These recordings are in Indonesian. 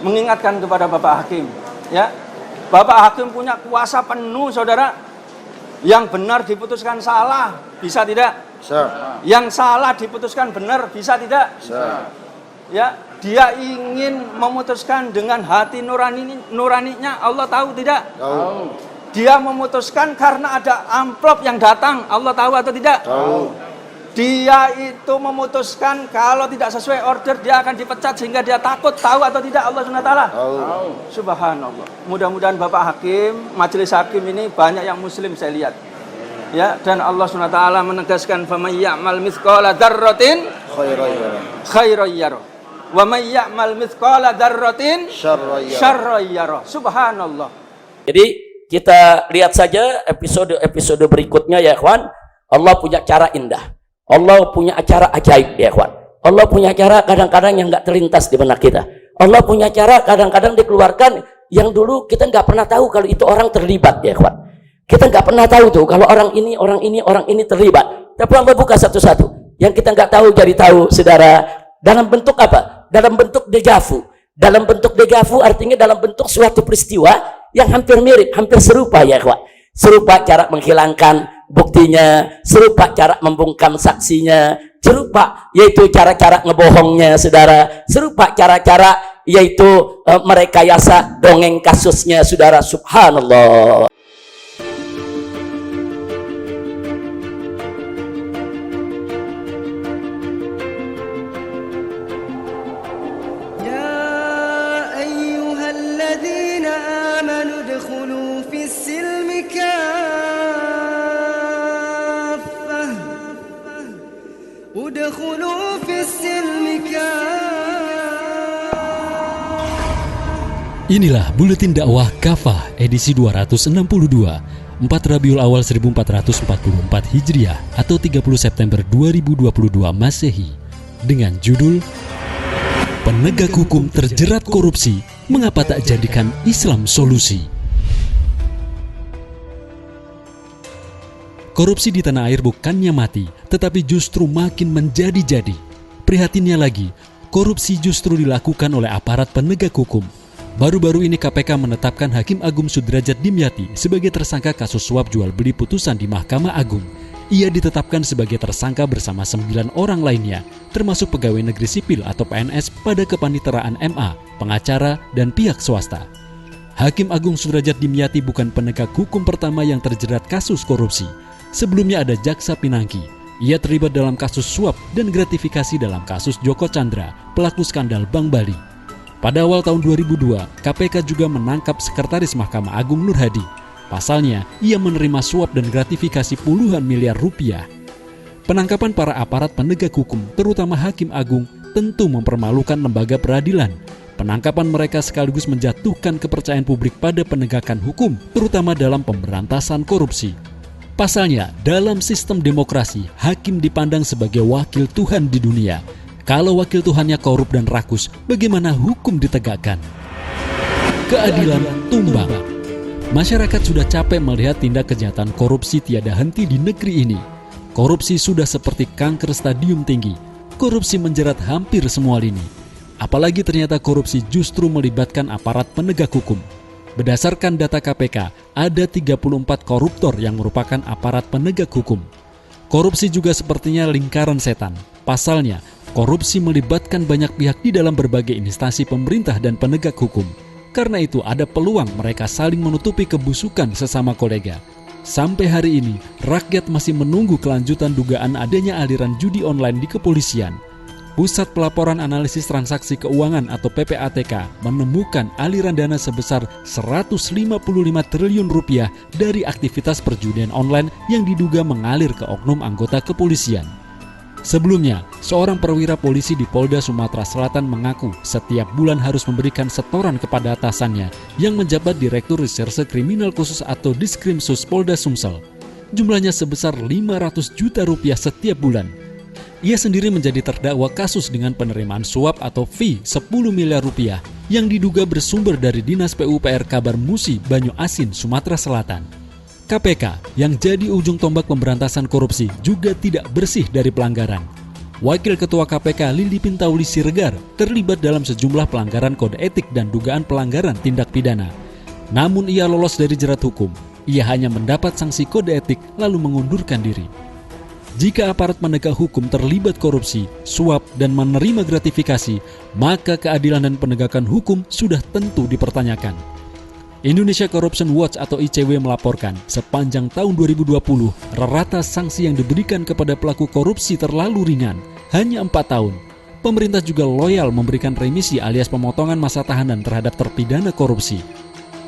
mengingatkan kepada Bapak Hakim, ya. Bapak Hakim punya kuasa penuh, saudara. Yang benar diputuskan salah, bisa tidak? Bisa. Yang salah diputuskan benar, bisa tidak? Bisa. Ya, dia ingin memutuskan dengan hati nuraninya, Allah tahu tidak? Tahu. Dia memutuskan karena ada amplop yang datang, Allah tahu atau tidak? Tahu. Dia itu memutuskan kalau tidak sesuai order dia akan dipecat sehingga dia takut, tahu atau tidak Allah SWT? Tahu. Subhanallah. Mudah-mudahan Bapak Hakim, majelis hakim ini banyak yang muslim saya lihat. Ya, dan Allah SWT menegaskan faman ya'mal mithqala dzarratin khairan yarah wa man ya'mal mithqala dzarratin syarran yarah. Subhanallah. Jadi kita lihat saja episode berikutnya ya ikhwan. Allah punya cara indah. Allah punya acara ajaib ya ikhwan. Allah punya cara kadang-kadang yang nggak terlintas di benak kita. Allah punya cara kadang-kadang dikeluarkan yang dulu kita nggak pernah tahu kalau itu orang terlibat ya ikhwan. Kita nggak pernah tahu tuh kalau orang ini terlibat. Tapi Allah buka satu-satu. Yang kita nggak tahu jadi tahu, saudara. Dalam bentuk apa? Dalam bentuk dejavu. Dalam bentuk dejavu artinya dalam bentuk suatu peristiwa yang hampir mirip, hampir serupa ya ikhwan. Serupa cara menghilangkan buktinya, serupa cara membungkam saksinya, serupa yaitu cara-cara ngebohongnya, saudara, serupa cara-cara yaitu merekayasa dongeng kasusnya, saudara. Subhanallah. Inilah Buletin Dakwah Kafah edisi 262, 4 Rabiul Awal 1444 Hijriah atau 30 September 2022 Masehi dengan judul Penegak Hukum Terjerat Korupsi, Mengapa Tak Jadikan Islam Solusi? Korupsi di tanah air bukannya mati, tetapi justru makin menjadi-jadi. Prihatinnya lagi, korupsi justru dilakukan oleh aparat penegak hukum. Baru-baru ini KPK menetapkan Hakim Agung Sudrajat Dimyati sebagai tersangka kasus suap jual beli putusan di Mahkamah Agung. Ia ditetapkan sebagai tersangka bersama 9 orang lainnya, termasuk pegawai negeri sipil atau PNS pada kepaniteraan MA, pengacara, dan pihak swasta. Hakim Agung Sudrajat Dimyati bukan penegak hukum pertama yang terjerat kasus korupsi. Sebelumnya ada Jaksa Pinangki. Ia terlibat dalam kasus suap dan gratifikasi dalam kasus Joko Chandra, pelaku skandal Bank Bali. Pada awal tahun 2002, KPK juga menangkap Sekretaris Mahkamah Agung Nur Hadi. Pasalnya, ia menerima suap dan gratifikasi puluhan miliar rupiah. Penangkapan para aparat penegak hukum, terutama Hakim Agung, tentu mempermalukan lembaga peradilan. Penangkapan mereka sekaligus menjatuhkan kepercayaan publik pada penegakan hukum, terutama dalam pemberantasan korupsi. Pasalnya, dalam sistem demokrasi, hakim dipandang sebagai wakil Tuhan di dunia. Kalau wakil Tuhannya korup dan rakus, bagaimana hukum ditegakkan? Keadilan tumbang. Masyarakat sudah capek melihat tindak kejahatan korupsi tiada henti di negeri ini. Korupsi sudah seperti kanker stadium tinggi. Korupsi menjerat hampir semua lini. Apalagi ternyata korupsi justru melibatkan aparat penegak hukum. Berdasarkan data KPK, ada 34 koruptor yang merupakan aparat penegak hukum. Korupsi juga sepertinya lingkaran setan. Pasalnya, korupsi melibatkan banyak pihak di dalam berbagai instansi pemerintah dan penegak hukum. Karena itu ada peluang mereka saling menutupi kebusukan sesama kolega. Sampai hari ini, rakyat masih menunggu kelanjutan dugaan adanya aliran judi online di kepolisian. Pusat Pelaporan Analisis Transaksi Keuangan atau PPATK menemukan aliran dana sebesar 155 triliun rupiah dari aktivitas perjudian online yang diduga mengalir ke oknum anggota kepolisian. Sebelumnya, seorang perwira polisi di Polda Sumatera Selatan mengaku setiap bulan harus memberikan setoran kepada atasannya yang menjabat Direktur Reserse Kriminal Khusus atau Diskrimsus Polda Sumsel. Jumlahnya sebesar 500 juta rupiah setiap bulan. Ia sendiri menjadi terdakwa kasus dengan penerimaan suap atau fee 10 miliar rupiah yang diduga bersumber dari Dinas PUPR Kabar Musi, Banyu Asin, Sumatera Selatan. KPK yang jadi ujung tombak pemberantasan korupsi juga tidak bersih dari pelanggaran. Wakil Ketua KPK Lili Pintauli Siregar terlibat dalam sejumlah pelanggaran kode etik dan dugaan pelanggaran tindak pidana. Namun ia lolos dari jerat hukum. Ia hanya mendapat sanksi kode etik lalu mengundurkan diri. Jika aparat penegak hukum terlibat korupsi, suap, dan menerima gratifikasi, maka keadilan dan penegakan hukum sudah tentu dipertanyakan. Indonesia Corruption Watch atau ICW melaporkan, sepanjang tahun 2020, rata sanksi yang diberikan kepada pelaku korupsi terlalu ringan, hanya 4 tahun. Pemerintah juga loyal memberikan remisi alias pemotongan masa tahanan terhadap terpidana korupsi.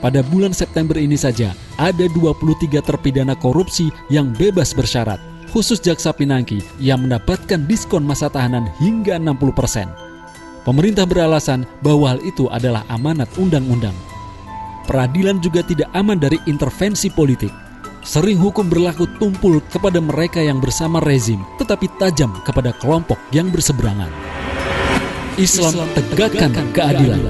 Pada bulan September ini saja, ada 23 terpidana korupsi yang bebas bersyarat. Khusus Jaksa Pinangki yang mendapatkan diskon masa tahanan hingga 60%. Pemerintah beralasan bahwa hal itu adalah amanat undang-undang. Peradilan juga tidak aman dari intervensi politik. Sering hukum berlaku tumpul kepada mereka yang bersama rezim, tetapi tajam kepada kelompok yang berseberangan. Islam tegakkan keadilan.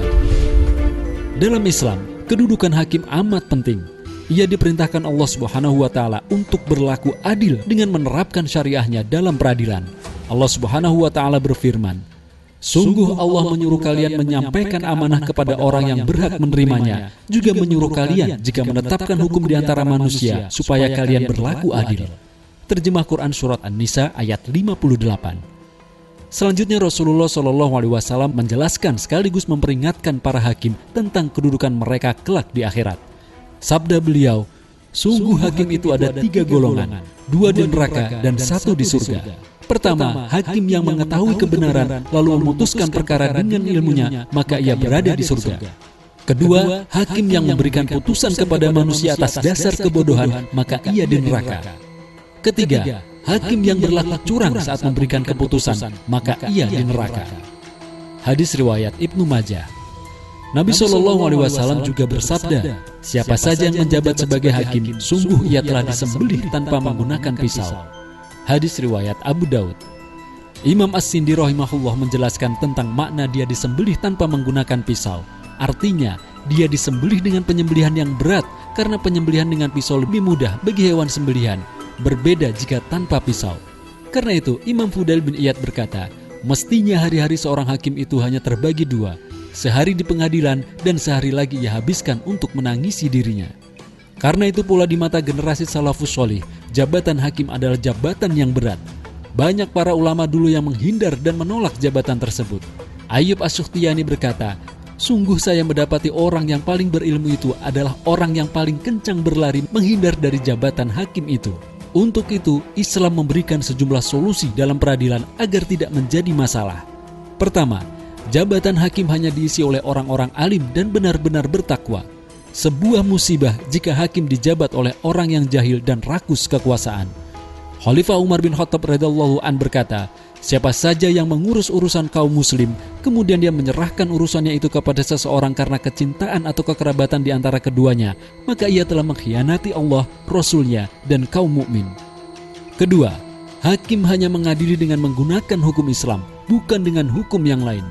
Dalam Islam, kedudukan hakim amat penting. Ia diperintahkan Allah Subhanahu wa Ta'ala untuk berlaku adil dengan menerapkan syariahnya dalam peradilan. Allah Subhanahu wa Ta'ala berfirman, "Sungguh Allah menyuruh kalian menyampaikan amanah kepada orang yang berhak menerimanya, juga menyuruh kalian jika menetapkan hukum di antara manusia supaya kalian berlaku adil." Terjemah Quran Surat An-Nisa ayat 58. Selanjutnya Rasulullah SAW menjelaskan sekaligus memperingatkan para hakim tentang kedudukan mereka kelak di akhirat. Sabda beliau, "Sungguh hakim itu ada 3 golongan, 2 di neraka dan 1 di surga. Pertama, hakim yang mengetahui kebenaran lalu memutuskan perkara dengan ilmunya, maka ia berada di surga. Kedua, hakim yang memberikan putusan kepada manusia atas dasar kebodohan, maka ia di neraka. Ketiga, hakim yang berlaku curang saat memberikan keputusan, maka ia di neraka." Hadis riwayat Ibnu Majah. Nabi SAW juga bersabda, "Siapa saja yang menjabat sebagai hakim, sungguh ia telah disembelih tanpa menggunakan pisau." Hadis riwayat Abu Daud. Imam As-Sindi rahimahullah menjelaskan tentang makna dia disembelih tanpa menggunakan pisau. Artinya, dia disembelih dengan penyembelihan yang berat karena penyembelihan dengan pisau lebih mudah bagi hewan sembelihan, berbeda jika tanpa pisau. Karena itu, Imam Fudail bin Iyad berkata, mestinya hari-hari seorang hakim itu hanya terbagi 2, sehari di pengadilan dan sehari lagi ia habiskan untuk menangisi dirinya. Karena itu pula di mata generasi salafus sholih, jabatan hakim adalah jabatan yang berat. Banyak para ulama dulu yang menghindar dan menolak jabatan tersebut. Ayyub As-Sukhtiyani berkata, "Sungguh saya mendapati orang yang paling berilmu itu adalah orang yang paling kencang berlari menghindar dari jabatan hakim itu." Untuk itu, Islam memberikan sejumlah solusi dalam peradilan agar tidak menjadi masalah. Pertama, jabatan hakim hanya diisi oleh orang-orang alim dan benar-benar bertakwa. Sebuah musibah jika hakim dijabat oleh orang yang jahil dan rakus kekuasaan. Khalifah Umar bin Khattab radhiyallahu an berkata, "Siapa saja yang mengurus urusan kaum muslim, kemudian dia menyerahkan urusannya itu kepada seseorang karena kecintaan atau kekerabatan di antara keduanya, maka ia telah mengkhianati Allah, Rasul-Nya, dan kaum mukmin." Kedua, hakim hanya mengadili dengan menggunakan hukum Islam, bukan dengan hukum yang lain.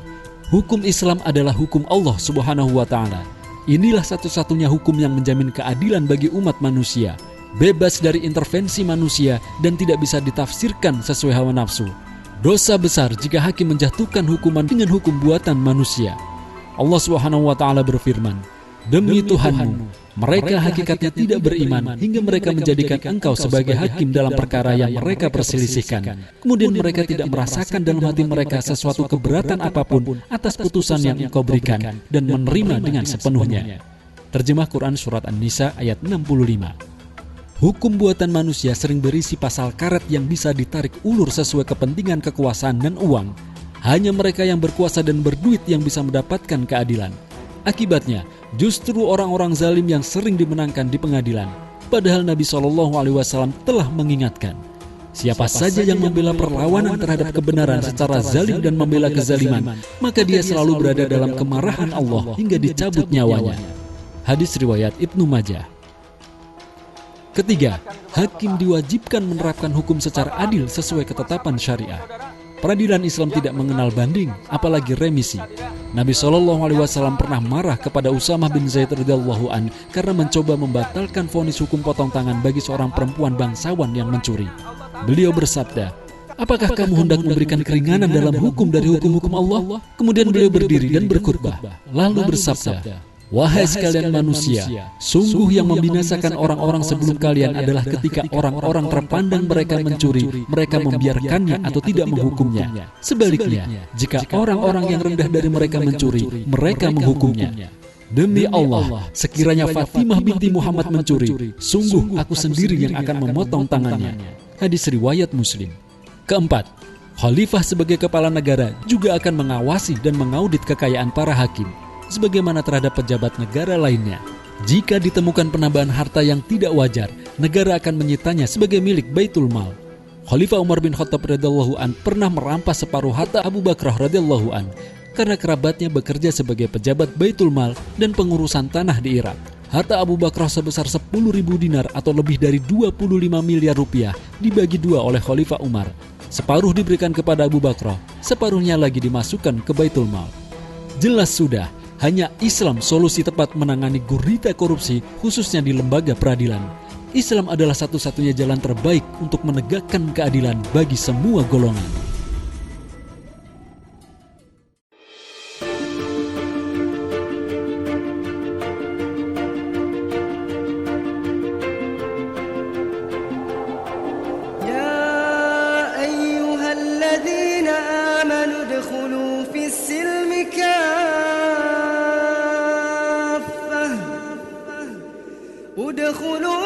Hukum Islam adalah hukum Allah Subhanahu wa Ta'ala. Inilah satu-satunya hukum yang menjamin keadilan bagi umat manusia, bebas dari intervensi manusia dan tidak bisa ditafsirkan sesuai hawa nafsu. Dosa besar jika hakim menjatuhkan hukuman dengan hukum buatan manusia. Allah Subhanahu wa Ta'ala berfirman, "Demi Tuhanmu, mereka hakikatnya tidak beriman hingga mereka menjadikan engkau sebagai hakim dalam perkara yang mereka perselisihkan. Kemudian mereka tidak merasakan dalam hati mereka sesuatu keberatan apapun atas putusan yang engkau berikan dan menerima dengan sepenuhnya." Terjemah Quran Surat An-Nisa ayat 65. Hukum buatan manusia sering berisi pasal karet yang bisa ditarik ulur sesuai kepentingan kekuasaan dan uang. Hanya mereka yang berkuasa dan berduit yang bisa mendapatkan keadilan. Akibatnya, justru orang-orang zalim yang sering dimenangkan di pengadilan. Padahal Nabi SAW telah mengingatkan, siapa saja yang membela perlawanan terhadap kebenaran secara zalim dan membela kezaliman, maka dia selalu berada dalam kemarahan Allah hingga dicabut nyawanya. Hadis riwayat Ibnu Majah. Ketiga, hakim diwajibkan menerapkan hukum secara adil sesuai ketetapan syariah. Peradilan Islam tidak mengenal banding, apalagi remisi. Nabi SAW pernah marah kepada Usamah bin Zaid radhiyallahu an karena mencoba membatalkan vonis hukum potong tangan bagi seorang perempuan bangsawan yang mencuri. Beliau bersabda, apakah kamu hendak memberikan keringanan dalam hukum dari hukum-hukum Allah? Kemudian beliau berdiri dan berkhutbah, lalu bersabda, wahai sekalian manusia, sungguh yang membinasakan orang-orang sebelum kalian adalah ketika orang-orang terpandang mereka mencuri, mereka membiarkannya atau tidak menghukumnya. Sebaliknya, jika orang-orang yang rendah dari mereka mencuri, mereka menghukumnya. Demi Allah, sekiranya Fatimah binti Muhammad mencuri, sungguh aku sendiri yang akan memotong tangannya. Hadis riwayat Muslim. Keempat, khalifah sebagai kepala negara juga akan mengawasi dan mengaudit kekayaan para hakim, sebagaimana terhadap pejabat negara lainnya. Jika ditemukan penambahan harta yang tidak wajar, negara akan menyitanya sebagai milik Baitul Mal. Khalifah Umar bin Khattab radhiyallahu an pernah merampas separuh harta Abu Bakrah radhiyallahu an karena kerabatnya bekerja sebagai pejabat Baitul Mal dan pengurusan tanah di Irak. Harta Abu Bakrah sebesar 10.000 dinar atau lebih dari 25 miliar rupiah dibagi dua oleh Khalifah Umar. Separuh diberikan kepada Abu Bakrah, separuhnya lagi dimasukkan ke Baitul Mal. Jelas sudah, hanya Islam solusi tepat menangani gurita korupsi, khususnya di lembaga peradilan. Islam adalah satu-satunya jalan terbaik untuk menegakkan keadilan bagi semua golongan. ادخلوا